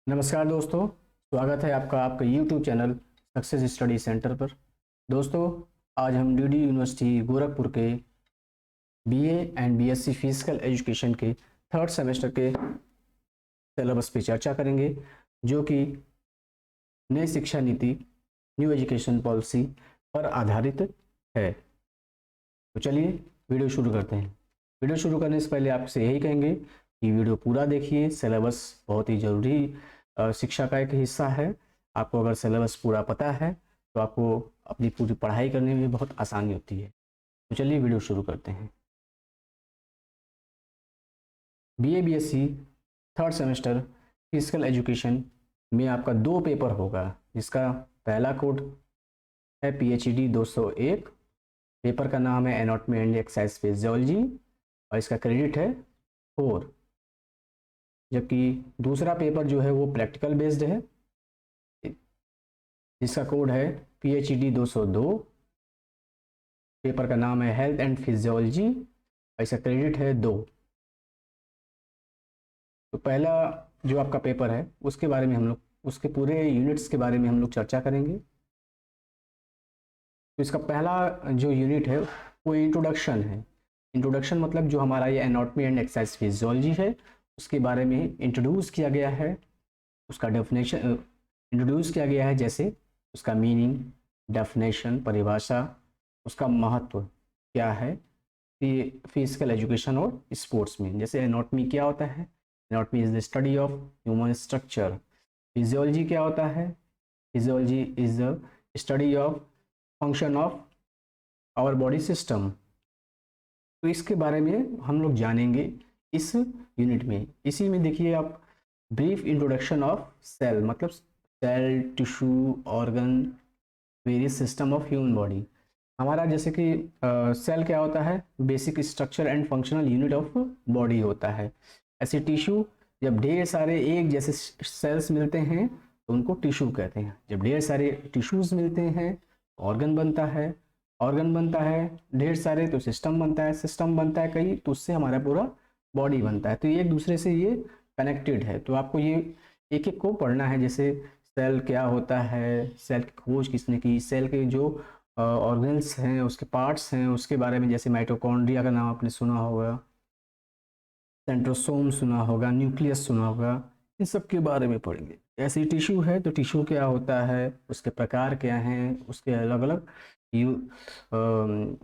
नमस्कार दोस्तों, स्वागत है आपका आपका YouTube channel success study centre पर। दोस्तों, आज हम डीडी यूनिवर्सिटी गोरखपुर के BA and BSc physical education के थर्ड सेमेस्टर के सिलेबस पे चर्चा करेंगे, जो कि नई शिक्षा नीति न्यू एजुकेशन पॉलिसी पर आधारित है। तो चलिए वीडियो शुरू करते हैं। वीडियो शुरू करने से पहले आपसे यही कहेंगे कि वीडियो पूरा देखिए। सिलेबस बहुत ही ज़रूरी शिक्षा का एक हिस्सा है। आपको अगर सिलेबस पूरा पता है तो आपको अपनी पूरी पढ़ाई करने में बहुत आसानी होती है। तो चलिए वीडियो शुरू करते हैं। BA BSc third semester physical education में आपका 2 पेपर होगा, जिसका पहला कोड है PhD 201। पेपर का नाम है एनाटॉमी एंड एक्सरसाइज फिजियोलॉजी और इसका क्रेडिट है 4। जबकि दूसरा पेपर जो है वो प्रैक्टिकल बेस्ड है, जिसका कोड है PhD 202। पेपर का नाम है हेल्थ एंड फिजियोलॉजी और इसका क्रेडिट है 2। तो पहला जो आपका पेपर है उसके बारे में हम लोग उसके पूरे यूनिट्स के बारे में हम लोग चर्चा करेंगे। तो इसका पहला जो यूनिट है वो इंट्रोडक्शन है। इंट्रोडक्शन मतलब जो हमारा ये एनाटॉमी एंड एक्सरसाइज फिजियोलॉजी है उसके बारे में इंट्रोड्यूस किया गया है, उसका डेफिनेशन इंट्रोड्यूस किया गया है, जैसे उसका मीनिंग, डेफिनेशन, परिभाषा, उसका महत्व क्या है फिजिकल एजुकेशन और स्पोर्ट्स में। जैसे एनाटॉमी क्या होता है, anatomy is the study of human structure. Physiology क्या होता है, physiology is the study of function of our body system. तो इसके बारे में हम लोग जानेंगे इस यूनिट में। इसी में देखिए आप, ब्रीफ इंट्रोडक्शन ऑफ सेल, मतलब cell, tissue, organ, various system of human body. हमारा जैसे कि सेल क्या होता है, basic structure and functional unit of body होता है। ऐसे टिश्यू, जब ढेर सारे एक जैसे सेल्स मिलते हैं तो उनको टिश्यू कहते हैं। जब ढेर सारे टिश्यूज मिलते हैं ऑर्गन बनता है, ऑर्गन बनता है ढेर सारे तो सिस्टम बनता है, सिस्टम बनता है कई तो उससे हमारा पूरा बॉडी बनता है। तो ये एक दूसरे से ये कनेक्टेड है। तो आपको ये एक एक को पढ़ना है। जैसे सेल क्या होता है, सेल की खोज किसने की, सेल के जो ऑर्गन्स हैं, उसके पार्ट्स हैं, उसके बारे में। जैसे माइटोकॉन्ड्रिया का नाम आपने सुना होगा, सेंट्रोसोम सुना होगा, न्यूक्लियस सुना होगा, इन सब के बारे में पढ़ेंगे। ऐसे टिश्यू है तो टिश्यू क्या होता है, उसके प्रकार क्या हैं, उसके अलग अलग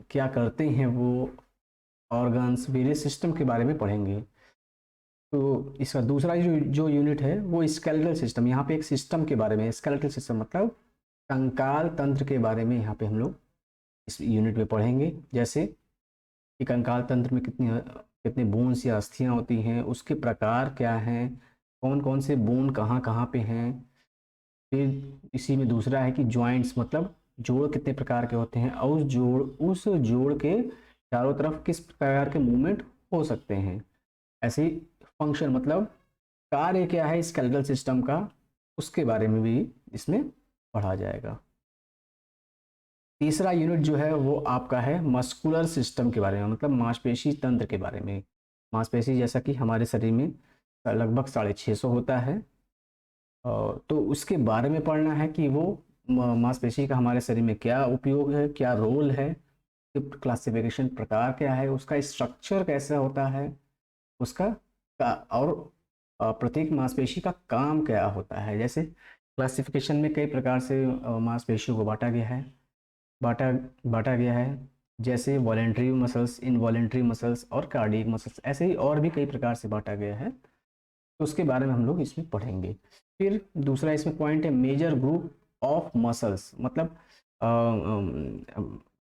क्या करते हैं वो ऑर्गन्स, वेरियस सिस्टम के बारे में पढ़ेंगे। तो इसका दूसरा जो यूनिट है वो स्केलेटल सिस्टम। यहाँ पे एक सिस्टम के बारे में, स्केलेटल सिस्टम मतलब कंकाल तंत्र के बारे में यहाँ पे हम लोग इस यूनिट में पढ़ेंगे। जैसे कि कंकाल तंत्र में कितनी कितने बोन्स या अस्थियाँ होती हैं, उसके प्रकार क्या हैं, कौन कौन से बोन कहाँ कहाँ पे हैं। फिर इसी में दूसरा है कि जॉइंट्स, मतलब जोड़ कितने प्रकार के होते हैं और उस जोड़ के चारों तरफ किस प्रकार के मूवमेंट हो सकते हैं। ऐसे ही फंक्शन मतलब कार्य क्या है स्केलेटल सिस्टम का, उसके बारे में भी इसमें पढ़ा जाएगा। तीसरा यूनिट जो है वो आपका है मस्कुलर सिस्टम के बारे में, मतलब मांसपेशी तंत्र के बारे में। मांसपेशी जैसा कि हमारे शरीर में लगभग 650 होता है, तो उसके बारे में पढ़ना है कि वो मांसपेशी का हमारे शरीर में क्या उपयोग है, क्या रोल है, क्लासिफिकेशन प्रकार क्या है, उसका स्ट्रक्चर कैसा होता है, उसका और प्रत्येक मांसपेशी का काम क्या होता है। जैसे क्लासिफिकेशन में कई प्रकार से मांसपेशियों को बांटा बांटा गया है, जैसे वॉलेंट्री मसल्स, इनवॉलेंट्री मसल्स और कार्डियक मसल्स। ऐसे ही और भी कई प्रकार से बांटा गया है, तो उसके बारे में हम लोग इसमें पढ़ेंगे। फिर दूसरा इसमें पॉइंट है मेजर ग्रुप ऑफ मसल्स, मतलब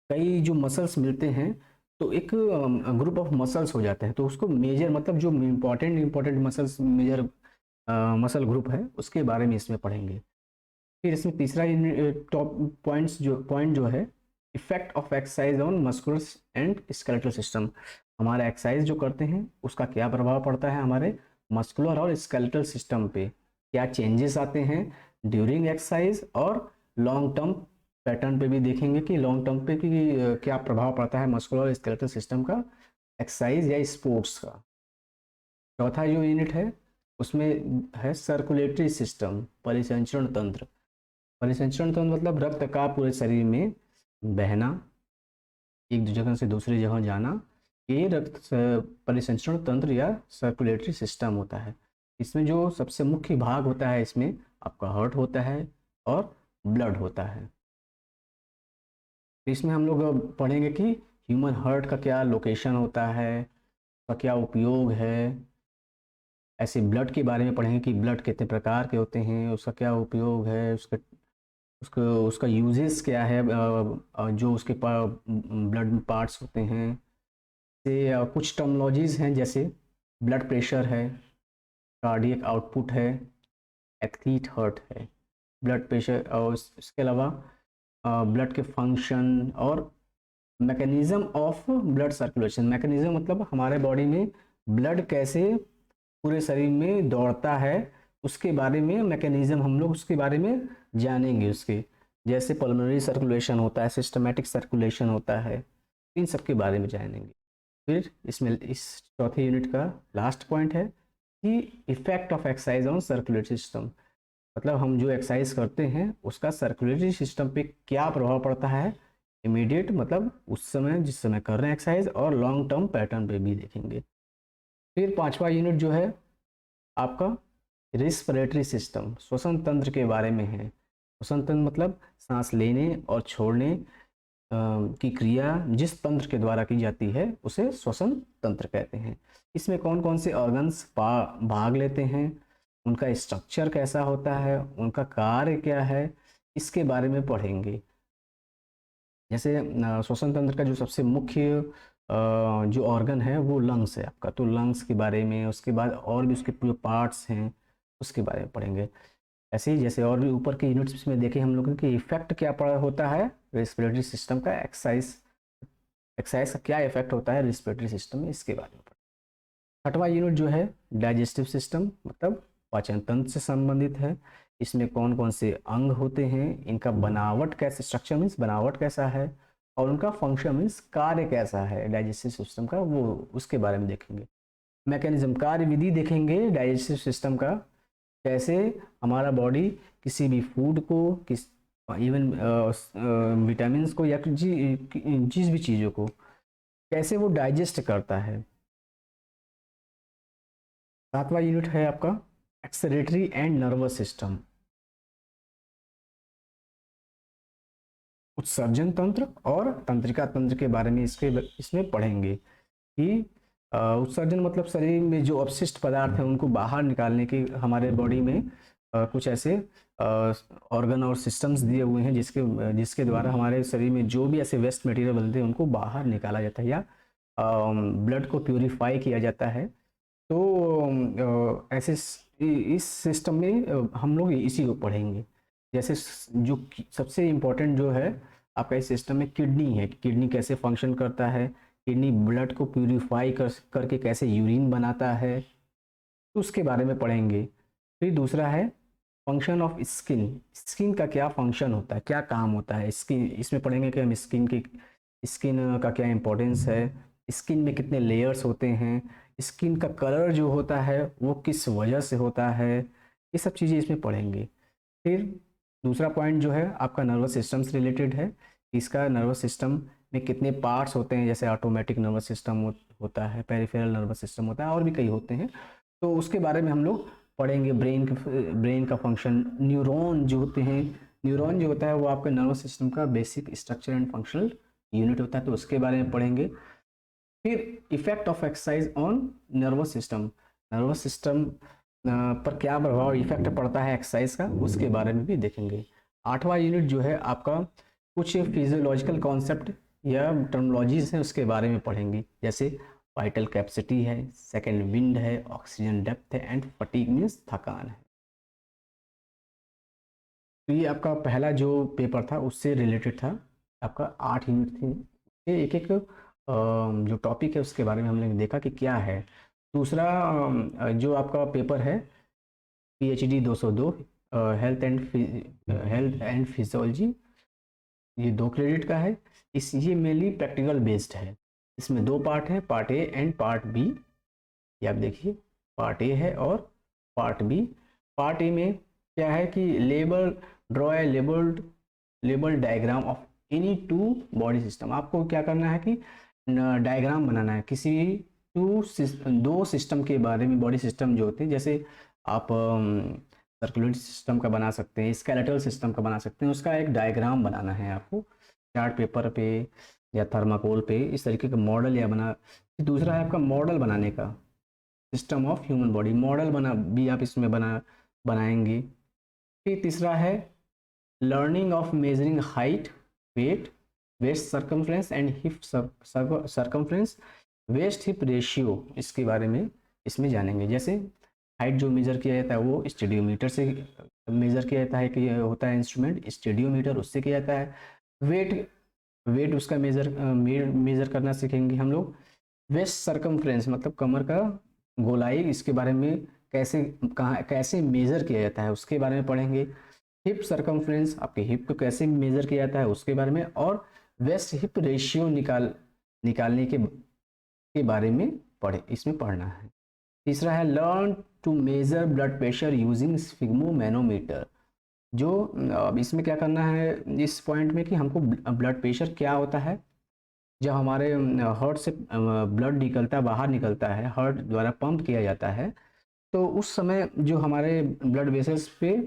कई जो मसल्स मिलते हैं तो एक ग्रुप ऑफ मसल्स हो जाते हैं, तो उसको मेजर मतलब जो important muscles, major muscle group है उसके बारे में इसमें पढ़ेंगे। फिर इसमें तीसरा टॉप पॉइंट जो है effect of exercise on muscular and skeletal system. हमारा एक्सरसाइज जो करते हैं उसका क्या प्रभाव पड़ता है हमारे मस्कुलर और स्केलेटल सिस्टम पे, क्या चेंजेस आते हैं ड्यूरिंग एक्सरसाइज, और लॉन्ग टर्म पैटर्न पे भी देखेंगे कि लॉन्ग टर्म पे कि क्या प्रभाव पड़ता है मस्कुलर और स्केलेटल सिस्टम का एक्सरसाइज या स्पोर्ट्स का। चौथा जो यूनिट है उसमें है सर्कुलेटरी सिस्टम, परिसंचरण तंत्र। परिसंचरण तंत्र मतलब रक्त का पूरे शरीर में बहना, एक जगह से दूसरी जगह जाना, ये परिसंचरण तंत्र या सर्कुलेटरी सिस्टम होता है। इसमें जो सबसे मुख्य भाग होता है, इसमें आपका हार्ट होता है और ब्लड होता है। तो इसमें हम लोग पढ़ेंगे कि ह्यूमन हार्ट का क्या लोकेशन होता है, उसका क्या उपयोग है। ऐसे ब्लड के बारे में पढ़ेंगे कि ब्लड कितने प्रकार के होते हैं, उसका क्या उपयोग है, उसका उसका यूजेस क्या है, जो उसके ब्लड पार्ट्स होते हैं। से कुछ टर्मिनोलॉजीज हैं, जैसे ब्लड प्रेशर है, कार्डियक आउटपुट है, एथलीट हार्ट है। ब्लड प्रेशर और इसके अलावा ब्लड के फंक्शन और mechanism of blood circulation. Mechanism मतलब हमारे बॉडी में ब्लड कैसे पूरे शरीर में दौड़ता है, उसके बारे में मैकेनिज्म हम लोग उसके बारे में जानेंगे। उसके जैसे पल्मोनरी सर्कुलेशन होता है, सिस्टमैटिक सर्कुलेशन होता है, इन सब के बारे में जानेंगे। फिर इसमें इस चौथे यूनिट का लास्ट पॉइंट है कि effect of exercise on circulatory system. मतलब हम जो एक्सरसाइज करते हैं उसका सर्कुलेटरी सिस्टम पे क्या प्रभाव पड़ता है, इमीडिएट मतलब उस समय जिस समय कर रहे हैं एक्सरसाइज, और लॉन्ग टर्म पैटर्न पे भी देखेंगे। फिर पांचवा यूनिट जो है आपका रेस्पिरेटरी सिस्टम, श्वसन तंत्र के बारे में है। श्वसन तंत्र मतलब सांस लेने और छोड़ने की क्रिया जिस तंत्र के द्वारा की जाती है उसे श्वसन तंत्र कहते हैं। इसमें कौन कौन से ऑर्गन्स भाग लेते हैं, उनका स्ट्रक्चर कैसा होता है, उनका कार्य क्या है, इसके बारे में पढ़ेंगे। जैसे श्वसन तंत्र का जो सबसे मुख्य जो ऑर्गन है वो लंग्स है आपका, तो लंग्स के बारे में, उसके बाद और भी उसके जो पार्ट्स हैं उसके बारे में पढ़ेंगे। ऐसे ही जैसे और भी ऊपर के यूनिट्स में देखें हम लोगों के इफेक्ट क्या पड़ा होता है रेस्पिरेटरी सिस्टम का, एक्सरसाइज का क्या इफेक्ट होता है रेस्पिरेटरी सिस्टम में, इसके बारे में पढ़ेंगे। छठवां यूनिट जो है डाइजेस्टिव सिस्टम, मतलब पाचन तंत्र से संबंधित है। इसमें कौन कौन से अंग होते हैं, इनका बनावट कैसे, स्ट्रक्चर मीन्स बनावट कैसा है, और उनका फंक्शन मीन्स कार्य कैसा है डाइजेस्टिव सिस्टम का, वो उसके बारे में देखेंगे। मैकेनिज्म, कार्य विधि देखेंगे डाइजेस्टिव सिस्टम का, कैसे हमारा बॉडी किसी भी फूड को, किस इवन विटामिन को या जिस भी चीज़ों को कैसे वो डाइजेस्ट करता है। सातवां यूनिट है आपका एक्सक्रीटरी एंड नर्वस सिस्टम, उत्सर्जन तंत्र और तंत्रिका तंत्र के बारे में इसमें पढ़ेंगे कि उत्सर्जन मतलब शरीर में जो अपशिष्ट पदार्थ हैं उनको बाहर निकालने के हमारे बॉडी में कुछ ऐसे ऑर्गन और सिस्टम्स दिए हुए हैं जिसके द्वारा हमारे शरीर में जो भी ऐसे वेस्ट मटेरियल बनते हैं उनको बाहर निकाला जाता है या ब्लड को प्यूरिफाई किया जाता है। तो ऐसे इस सिस्टम में हम लोग इसी को पढ़ेंगे। जैसे जो सबसे इम्पोर्टेंट जो है आपका इस सिस्टम में किडनी है, किडनी कैसे फंक्शन करता है, किडनी ब्लड को प्यूरिफाई करके कैसे यूरिन बनाता है, तो उसके बारे में पढ़ेंगे। फिर दूसरा है फंक्शन ऑफ स्किन, स्किन का क्या फंक्शन होता है, क्या काम होता है स्किन, इसमें पढ़ेंगे कि हम स्किन का क्या इम्पोर्टेंस है, स्किन में कितने लेयर्स होते हैं, स्किन का कलर जो होता है वो किस वजह से होता है, ये सब चीज़ें इसमें पढ़ेंगे। फिर दूसरा पॉइंट जो है आपका नर्वस सिस्टम से रिलेटेड है, इसका नर्वस सिस्टम में कितने पार्ट्स होते हैं, जैसे ऑटोमेटिक नर्वस सिस्टम होता है, पेरिफेरल नर्वस सिस्टम होता है, और भी कई होते हैं, तो उसके बारे में हम लोग पढ़ेंगे। ब्रेन का फंक्शन, न्यूरॉन जो होते हैं, न्यूरॉन जो होता है वो आपके नर्वस सिस्टम का basic structure and functional unit होता है, तो उसके बारे में पढ़ेंगे। फिर effect of exercise on nervous system, nervous system पर क्या प्रभाव इफेक्ट पड़ता है एक्सरसाइज का, उसके बारे में भी देखेंगे। आठवां यूनिट जो है आपका कुछ फिजियोलॉजिकल कॉन्सेप्ट या टर्मोलॉजीज हैं उसके बारे में पढ़ेंगे, जैसे वाइटल कैपेसिटी है, सेकेंड विंड है, ऑक्सीजन डेप्थ है, एंड फटीग मीन्स थकान है। तो ये आपका पहला जो पेपर था उससे रिलेटेड था, आपका 8 यूनिट थे, एक एक जो टॉपिक है उसके बारे में हमने देखा कि क्या है। दूसरा जो आपका पेपर है PhD 202 हेल्थ एंड फिजियोलॉजी, ये 2 क्रेडिट का है। ये मेनली प्रैक्टिकल बेस्ड है, इसमें 2 पार्ट है, part A and part B. ये आप देखिए, पार्ट ए है और पार्ट ए में क्या है कि draw a label diagram of any two body system. आपको क्या करना है कि डायग्राम बनाना है किसी दो सिस्टम के बारे में। बॉडी सिस्टम जो होते हैं, जैसे आप सर्कुलेटरी सिस्टम का बना सकते हैं, स्केलेटल सिस्टम का बना सकते हैं, उसका एक डायग्राम बनाना है आपको चार्ट पेपर पे या थर्माकोल पे, इस तरीके का मॉडल या बना। दूसरा है आपका मॉडल बनाने का, system of human body model भी आप इसमें बनाएंगे। फिर तीसरा है learning of measuring height, weight, waist circumference and hip circumference, waist hip ratio, इसके बारे में इसमें जानेंगे। जैसे हाइट जो मेज़र किया जाता है वो स्टेडियोमीटर से मेज़र किया जाता है, कि होता है इंस्ट्रूमेंट स्टेडियोमीटर, उससे किया जाता है। वेट उसका मेज़र करना सीखेंगे हम लोग। वेस्ट सर्कमफ्रेंस मतलब कमर का गोलाई, इसके बारे में कैसे मेज़र किया जाता है उसके बारे में पढ़ेंगे। हिप सर्कमफ्रेंस आपके हिप को कैसे मेज़र किया जाता है उसके बारे में, और वेस्ट हिप रेशियो निकालने के बारे में इसमें पढ़ना है। तीसरा है learn to measure blood pressure using sphygmomanometer. जो अब इसमें क्या करना है इस पॉइंट में कि हमको ब्लड प्रेशर क्या होता है, जब हमारे हार्ट से ब्लड बाहर निकलता है, हार्ट द्वारा पंप किया जाता है, तो उस समय जो हमारे ब्लड वेसल्स पे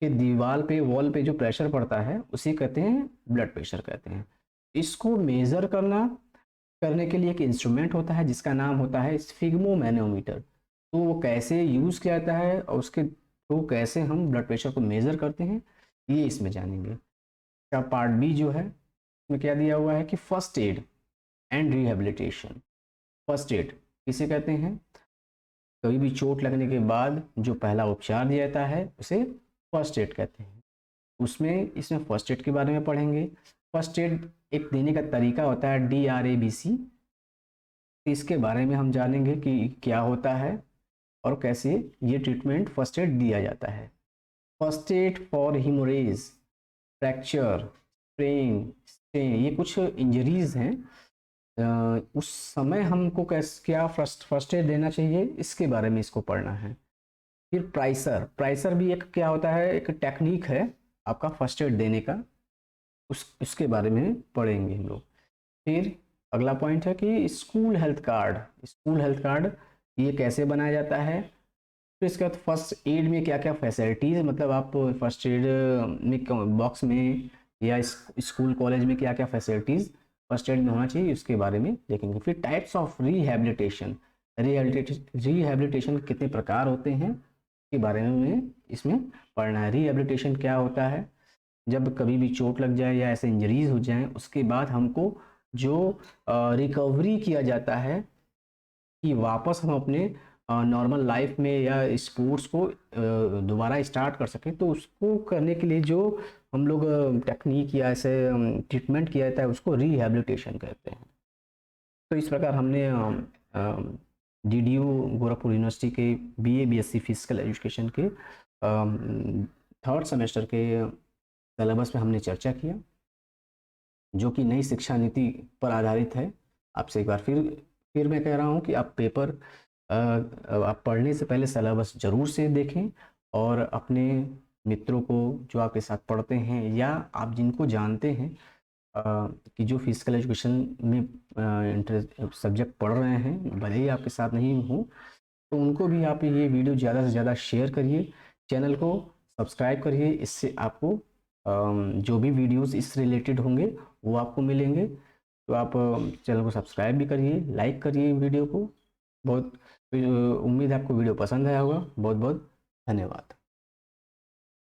के दीवार पे वॉल पे जो प्रेशर पड़ता है उसे कहते हैं ब्लड प्रेशर कहते हैं। इसको मेज़र करने के लिए एक इंस्ट्रूमेंट होता है जिसका नाम होता है स्फिग्मोमैनोमीटर। तो वो कैसे यूज़ किया जाता है और उसके थ्रू कैसे हम ब्लड प्रेशर को मेज़र करते हैं, ये इसमें जानेंगे। का पार्ट बी जो है इसमें क्या दिया हुआ है कि first aid and rehabilitation. First aid किसे कहते हैं? कभी भी चोट लगने के बाद जो पहला उपचार दिया जाता है उसे फर्स्ट एड कहते हैं। इसमें फर्स्ट एड के बारे में पढ़ेंगे। फर्स्ट एड एक देने का तरीका होता है DRABC, इसके बारे में हम जानेंगे कि क्या होता है और कैसे ये ट्रीटमेंट फर्स्ट एड दिया जाता है। First aid for haemorrhage, fracture, strain, ये कुछ इंजरीज हैं, उस समय हमको क्या फर्स्ट एड देना चाहिए, इसके बारे में इसको पढ़ना है। फिर प्राइसर भी एक क्या होता है, एक टेक्निक है आपका फर्स्ट एड देने का, उसके बारे में पढ़ेंगे हम लोग। फिर अगला पॉइंट है कि स्कूल हेल्थ कार्ड ये कैसे बनाया जाता है। फिर इसके बाद फर्स्ट एड में क्या क्या फैसिलिटीज़, मतलब आप फर्स्ट एड में बॉक्स में या स्कूल कॉलेज में क्या क्या फैसिलिटीज़ फर्स्ट एड में होना चाहिए, उसके बारे में देखेंगे। फिर टाइप्स ऑफ रिहैबिलिटेशन के कितने प्रकार होते हैं के बारे में इसमें पढ़ना है। रिहैबिलिटेशन क्या होता है, जब कभी भी चोट लग जाए या ऐसे इंजरीज हो जाए उसके बाद हमको जो रिकवरी किया जाता है कि वापस हम अपने नॉर्मल लाइफ में या स्पोर्ट्स को दोबारा स्टार्ट कर सकें, तो उसको करने के लिए जो हम लोग टेक्निक या ऐसे ट्रीटमेंट किया जाता है उसको रिहैबिलिटेशन कहते हैं। तो इस प्रकार हमने DDU गोरखपुर यूनिवर्सिटी के BA BSc फिजिकल एजुकेशन के थर्ड सेमेस्टर के सिलेबस पे हमने चर्चा किया, जो कि नई शिक्षा नीति पर आधारित है। आपसे एक बार फिर मैं कह रहा हूँ कि आप पेपर आप पढ़ने से पहले सिलेबस जरूर से देखें, और अपने मित्रों को जो आपके साथ पढ़ते हैं या आप जिनको जानते हैं कि जो फिजिकल एजुकेशन में इंटरेस्ट सब्जेक्ट पढ़ रहे हैं, भले ही आपके साथ नहीं हो, तो उनको भी आप ये वीडियो ज़्यादा से ज़्यादा शेयर करिए, चैनल को सब्सक्राइब करिए। इससे आपको जो भी वीडियोस इस रिलेटेड होंगे वो आपको मिलेंगे। तो आप चैनल को सब्सक्राइब भी करिए, लाइक करिए वीडियो को। बहुत उम्मीद है आपको वीडियो पसंद आया होगा। बहुत बहुत धन्यवाद।